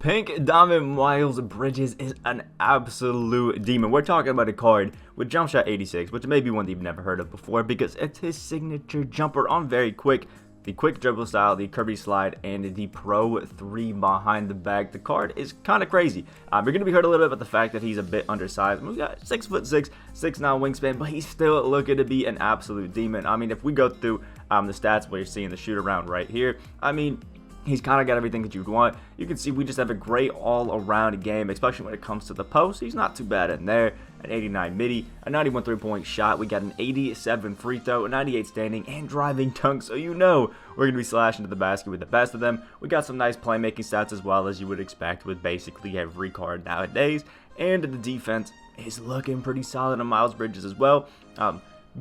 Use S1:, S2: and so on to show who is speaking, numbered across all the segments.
S1: Pink Diamond Miles Bridges is an absolute demon. We're talking about a card with jump shot 86, which may be one that you've never heard of before because it's his signature jumper on very quick. The quick dribble style, the curvy slide, and the Pro 3 behind the back. The card is kind of crazy. You're going to be heard a little bit about the fact that he's a bit undersized. We got 6'6", 6'9" wingspan, but he's still looking to be an absolute demon. I mean, if we go through the stats where you're seeing the shoot around right here, I mean, he's kind of got everything that you'd want. You can see we just have a great all-around game, especially when it comes to the post. He's not too bad in there. An 89 midi, a 91 three-point shot. We got an 87 free throw, a 98 standing, and driving dunk. So you know we're going to be slashing to the basket with the best of them. We got some nice playmaking stats as well, as you would expect with basically every card nowadays. And the defense is looking pretty solid on Miles Bridges as well.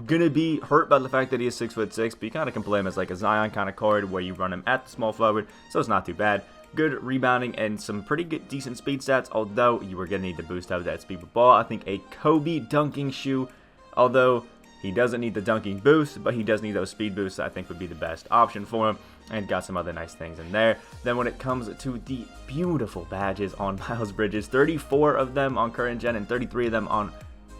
S1: Gonna be hurt by the fact that he is 6'6", but you kind of can play him as like a Zion kind of card where you run him at the small forward, so it's not too bad. Good rebounding and some pretty good, decent speed stats, although you are gonna need to boost up that speed with ball. I think a Kobe dunking shoe, although he doesn't need the dunking boost, but he does need those speed boosts, I think would be the best option for him, and got some other nice things in there. Then when it comes to the beautiful badges on Miles Bridges, 34 of them on current gen and 33 of them on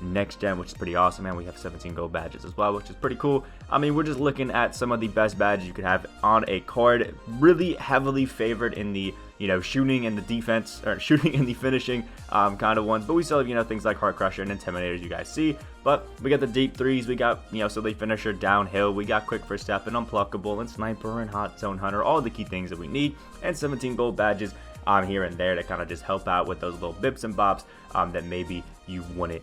S1: next gen, which is pretty awesome, and we have 17 gold badges as well, which is pretty cool. I mean, we're just looking at some of the best badges you could have on a card. Really heavily favored in the, you know, shooting and the defense, or shooting and the finishing kind of ones, but we still have, you know, things like Heart Crusher and Intimidators you guys see. But we got the deep threes, we got, you know, silly finisher, downhill, we got quick first step and unpluckable and sniper and hot zone hunter, all the key things that we need, and 17 gold badges on here and there to kind of just help out with those little bips and bops that maybe you wouldn't,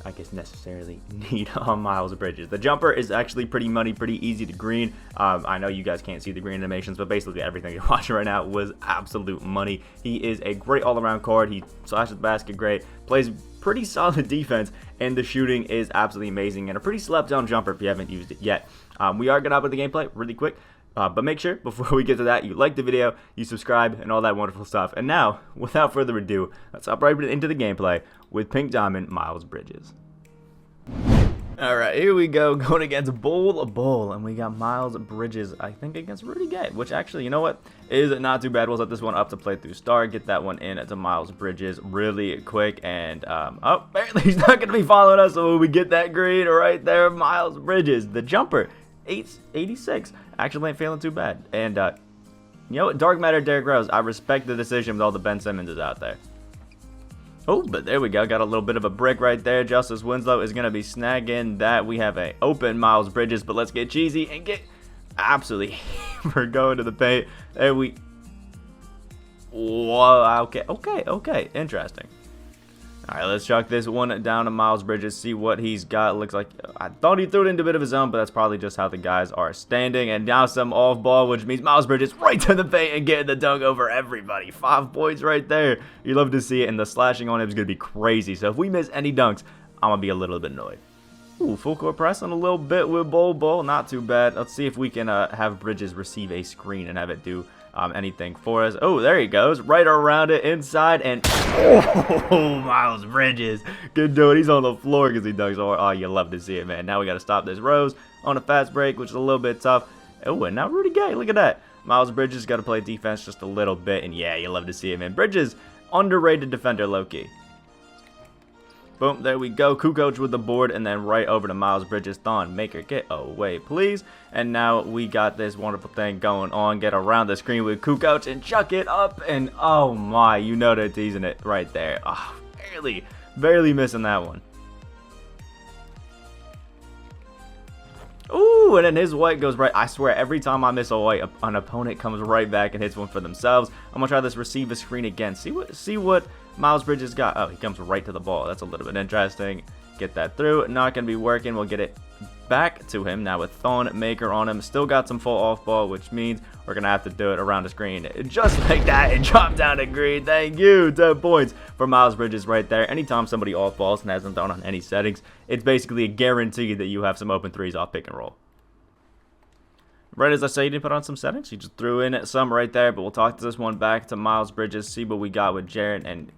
S1: I guess, necessarily need on Miles Bridges. The jumper is actually pretty money, pretty easy to green. I know you guys can't see the green animations, but basically everything you're watching right now was absolute money. He is a great all-around card. He slashes the basket great, plays pretty solid defense, and the shooting is absolutely amazing, and a pretty slept-on jumper if you haven't used it yet. We are going to hop into the gameplay really quick. But make sure, before we get to that, you like the video, you subscribe, and all that wonderful stuff. And now, without further ado, let's hop right into the gameplay with Pink Diamond Miles Bridges. Alright, here we go, going against Bull, and we got Miles Bridges, I think, against Rudy Gay, which actually, you know what, is not too bad. We'll set this one up to play through start, get that one in to Miles Bridges really quick, and, oh, apparently he's not going to be following us, so we get that green right there, Miles Bridges, the jumper. 86 actually ain't feeling too bad. And you know what, Dark Matter Derrick Rose, I respect the decision with all the Ben Simmonses out there. Oh, but there we go, got a little bit of a brick right there. Justice Winslow is gonna be snagging that. We have a open Miles Bridges, but let's get cheesy and get absolutely we're going to the paint. There we, whoa, okay, interesting. All right, let's chuck this one down to Miles Bridges, see what he's got. Looks like, I thought he threw it into a bit of his zone, but that's probably just how the guys are standing. And now some off ball, which means Miles Bridges right to the paint and getting the dunk over everybody. 5 points right there. You love to see it, and the slashing on him is going to be crazy. So if we miss any dunks, I'm going to be a little bit annoyed. Ooh, full court pressing a little bit with Bull. Not too bad. Let's see if we can have Bridges receive a screen and have it do anything for us. Oh, there he goes, right around it, inside, and oh, Miles Bridges can do it. He's on the floor because he dunks. Oh, you love to see it, man. Now we got to stop this Rose on a fast break, which is a little bit tough. Oh, and now Rudy Gay, look at that. Miles Bridges got to play defense just a little bit, and yeah, you love to see it, man. Bridges, underrated defender, low-key. Boom, there we go. Kukoc with the board, and then right over to Miles Bridges. Thon, Maker, get away, please. And now we got this wonderful thing going on. Get around the screen with Kukoc and chuck it up. And oh my, you know they're teasing it right there. Oh, barely missing that one. Ooh, and then his white goes right. I swear, every time I miss a white, an opponent comes right back and hits one for themselves. I'm going to try this receive a screen again. See what Miles Bridges got. Oh, he comes right to the ball. That's a little bit interesting. Get that through. Not going to be working. We'll get it back to him now with Thon Maker on him. Still got some full off ball, which means we're going to have to do it around the screen. Just like that, and drop down to green. Thank you. 10 points for Miles Bridges right there. Anytime somebody off balls and hasn't thrown on any settings, it's basically a guarantee that you have some open threes off pick and roll. Right as I say, he didn't put on some settings. He just threw in some right there, but we'll talk to this one back to Miles Bridges, see what we got with Jarrett. And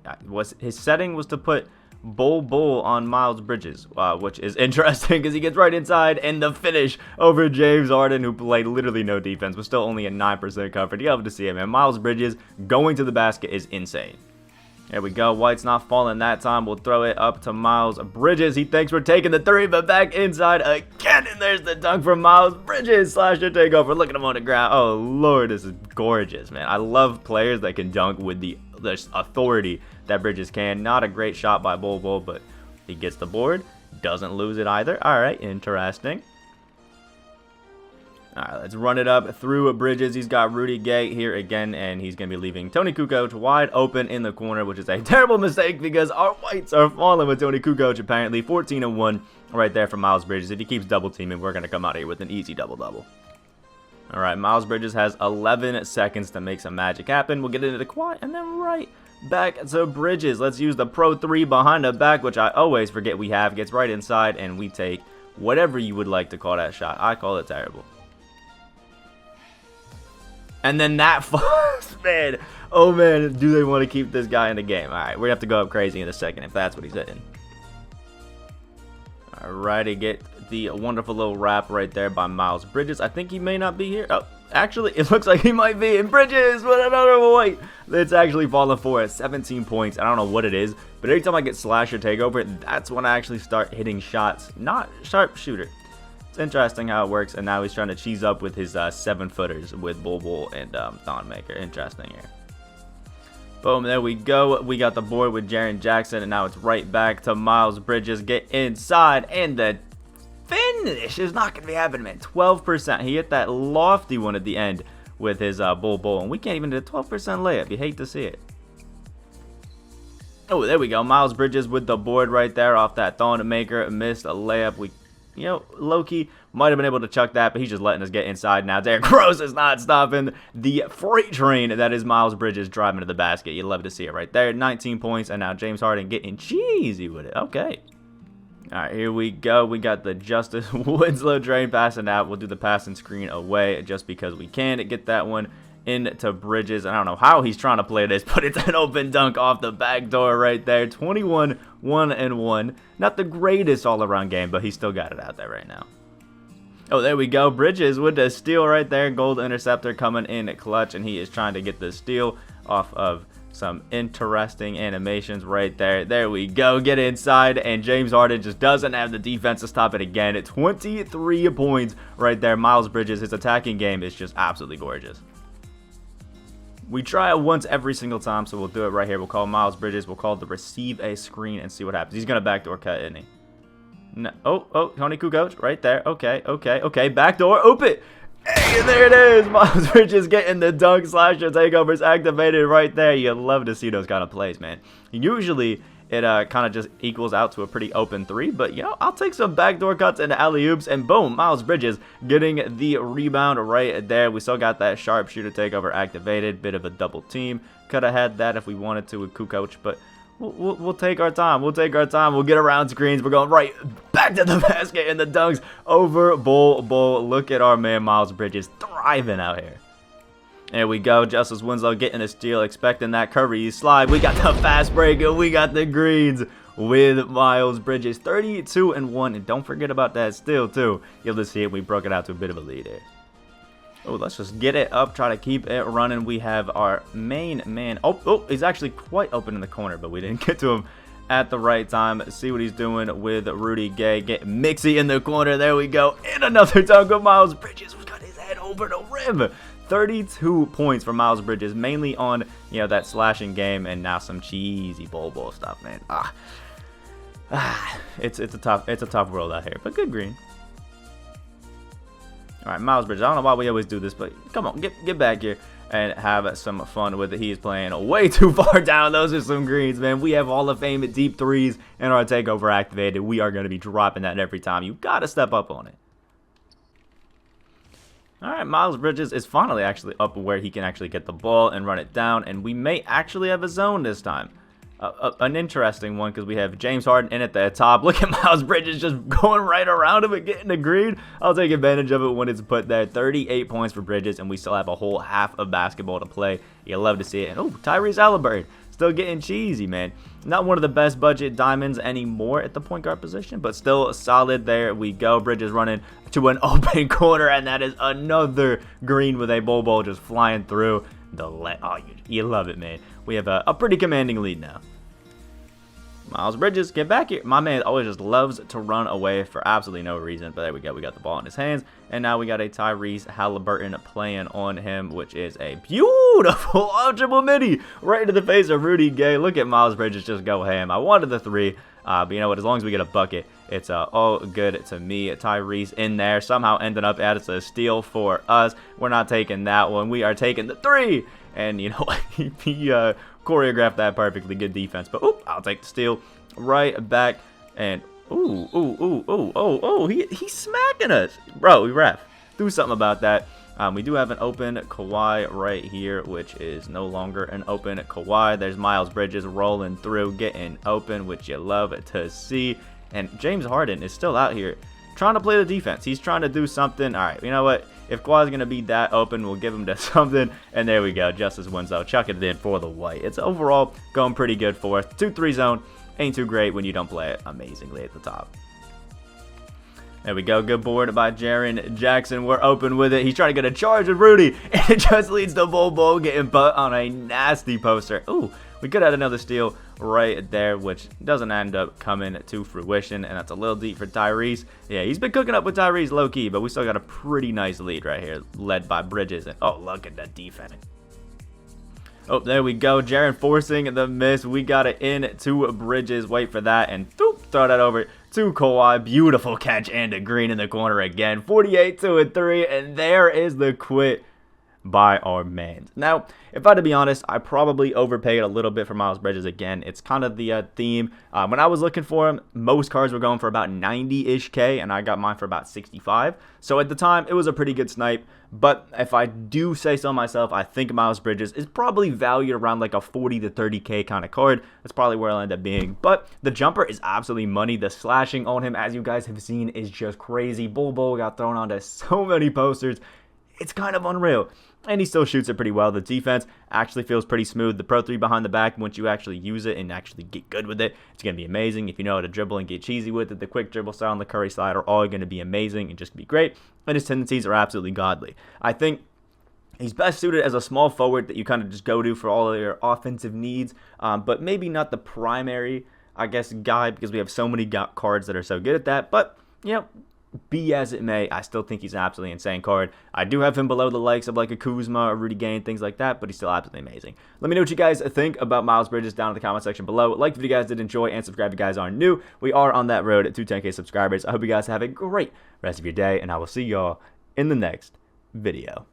S1: his setting was to put Bull on Miles Bridges, which is interesting because he gets right inside, and the finish over James Harden, who played literally no defense, was still only at 9% coverage. You have to see it, man. Miles Bridges going to the basket is insane. There we go. White's not falling that time. We'll throw it up to Miles Bridges. He thinks we're taking the three, but back inside again. And there's the dunk from Miles Bridges. Slasher takeover. Look at him on the ground. Oh, Lord, this is gorgeous, man. I love players that can dunk with the authority that Bridges can. Not a great shot by Bull, but he gets the board. Doesn't lose it either. All right, interesting. All right, let's run it up through Bridges. He's got Rudy Gay here again, and he's going to be leaving Tony Kukoc wide open in the corner, which is a terrible mistake because our Whites are falling with Tony Kukoc, apparently. 14-1 right there from Miles Bridges. If he keeps double teaming, we're going to come out here with an easy double-double. All right, Miles Bridges has 11 seconds to make some magic happen. We'll get into the quad, and then right back to Bridges. Let's use the Pro 3 behind the back, which I always forget we have. Gets right inside, and we take whatever you would like to call that shot. I call it terrible. And then that falls, man. Oh, man, do they want to keep this guy in the game? All right, we're going to have to go up crazy in a second if that's what he's hitting. All righty, get the wonderful little wrap right there by Miles Bridges. I think he may not be here. Oh, actually, it looks like he might be in Bridges. But another white. It's actually falling for it. 17 points. I don't know what it is, but every time I get slasher takeover, that's when I actually start hitting shots. Not sharpshooter. It's interesting how it works, and now he's trying to cheese up with his 7-footers with Bull and Thonmaker. Interesting here. Boom, there we go. We got the board with Jaren Jackson, and now it's right back to Miles Bridges. Get inside, and the finish is not going to be happening, man. 12%. He hit that lofty one at the end with his Bull, and we can't even do a 12% layup. You hate to see it. Oh, there we go. Miles Bridges with the board right there off that Thonmaker. Missed a layup. You know, Loki might have been able to chuck that, but he's just letting us get inside now. Derrick Rose is not stopping the freight train that is Miles Bridges driving to the basket. You'd love to see it right there. 19 points, and now James Harden getting cheesy with it. Okay. All right, here we go. We got the Justice Winslow train passing out. We'll do the passing screen away just because we can get that one into Bridges. I don't know how he's trying to play this, but it's an open dunk off the back door right there. 21-1-1. Not the greatest all-around game, but he still got it out there right now. Oh, there we go. Bridges with the steal right there. Gold interceptor coming in at clutch, and he is trying to get the steal off of some interesting animations right there. There we go. Get inside, and James Harden just doesn't have the defense to stop it again. At 23 points right there. Miles Bridges, his attacking game is just absolutely gorgeous. We try it once every single time, so we'll do it right here. We'll call Miles Bridges. We'll call the receive a screen and see what happens. He's going to backdoor cut, isn't he? No. Oh, Tony Kukoc right there. Okay. Backdoor, open. Hey, and there it is. Miles Bridges getting the dunk slasher takeovers activated right there. You love to see those kind of plays, man. Usually, it kind of just equals out to a pretty open three. But, you know, I'll take some backdoor cuts into alley-oops. And boom, Miles Bridges getting the rebound right there. We still got that sharpshooter takeover activated. Bit of a double team. Could have had that if we wanted to with Kukoc. But we'll take our time. We'll get around screens. We're going right back to the basket. And the dunks over Bull. Look at our man Miles Bridges thriving out here. There we go. Justice Winslow getting a steal, expecting that Curry slide. We got the fast break, and we got the greens with Miles Bridges. 32-1, and don't forget about that steal, too. You'll just see it. We broke it out to a bit of a lead here. Oh, let's just get it up, try to keep it running. We have our main man. Oh, he's actually quite open in the corner, but we didn't get to him at the right time. See what he's doing with Rudy Gay. Get Mixie in the corner. There we go. And another dunk of Miles Bridges, who's got his head over the rim. 32 points for Miles Bridges, mainly on, you know, that slashing game, and now some cheesy Bull stuff, man. It's a tough world out here, but good green. All right, Miles Bridges. I don't know why we always do this, but come on, get back here and have some fun with it. He is playing way too far down. Those are some greens, man. We have Hall of Fame at deep threes and our takeover activated. We are going to be dropping that every time. You got to step up on it. All right, Miles Bridges is finally actually up where he can actually get the ball and run it down, and we may actually have a zone this time. An interesting one because we have James Harden in at the top. Look at Miles Bridges just going right around him and getting a green. I'll take advantage of it when it's put there. 38 points for Bridges, and we still have a whole half of basketball to play. You love to see it. And, oh, Tyrese Halliburton Still getting cheesy, man. Not one of the best budget diamonds anymore at the point guard position, but still solid. There we go. Bridges running to an open corner, and that is another green with a ball just flying through the oh, you love it, man. We have a pretty commanding lead now. Miles Bridges, get back here. My man always just loves to run away for absolutely no reason. But there we go. We got the ball in his hands. And now we got a Tyrese Halliburton playing on him, which is a beautiful ultra midi right into the face of Rudy Gay. Look at Miles Bridges just go ham. I wanted the three. But you know what? As long as we get a bucket, it's all good to me. Tyrese in there. Somehow ended up as a steal for us. We're not taking that one. We are taking the three. And, you know, he choreographed that perfectly. Good defense. But, oop, I'll take the steal right back. And, he's smacking us. Bro, we ref. Do something about that. We do have an open Kawhi right here, which is no longer an open Kawhi. There's Miles Bridges rolling through, getting open, which you love to see. And James Harden is still out here trying to play the defense. He's trying to do something. All right, you know what? If Kawhi's going to be that open, we'll give him to something. And there we go. Justice Winslow chucking it in for the white. It's overall going pretty good for us. 2-3 zone ain't too great when you don't play it amazingly at the top. There we go. Good board by Jaren Jackson. We're open with it. He's trying to get a charge with Rudy. And it just leads to Bol getting butt on a nasty poster. Ooh, we could have another steal right there, which doesn't end up coming to fruition. And that's a little deep for Tyrese. Yeah, he's been cooking up with Tyrese low-key, but we still got a pretty nice lead right here, led by Bridges. And oh, look at that defense. Oh, there we go. Jaren forcing the miss. We got it in to Bridges. Wait for that. And throw that over to Kawhi. Beautiful catch and a green in the corner again. 48-3. And there is the quit by our man. Now, if I had to be honest, I probably overpaid a little bit for Miles Bridges again. It's kind of the theme. When I was looking for him, most cards were going for about 90-ish K, and I got mine for about 65. So at the time, it was a pretty good snipe. But if I do say so myself, I think Miles Bridges is probably valued around like a 40 to 30K kind of card. That's probably where it'll end up being. But the jumper is absolutely money. The slashing on him, as you guys have seen, is just crazy. Bol got thrown onto so many posters. It's kind of unreal. And he still shoots it pretty well. The defense actually feels pretty smooth. The Pro 3 behind the back, once you actually use it and actually get good with it, it's going to be amazing. If you know how to dribble and get cheesy with it, the quick dribble style and the Curry slide are all going to be amazing and just be great. And his tendencies are absolutely godly. I think he's best suited as a small forward that you kind of just go to for all of your offensive needs, but maybe not the primary, I guess, guy, because we have so many cards that are so good at that. But, you know, be as it may, I still think he's an absolutely insane card. I do have him below the likes of like a Kuzma or Rudy Gay and things like that, but he's still absolutely amazing. Let me know what you guys think about Miles Bridges down in the comment section below. Like if you guys did enjoy, and subscribe if you guys are new. We are on that road to 10K subscribers. I hope you guys have a great rest of your day, and I will see y'all in the next video.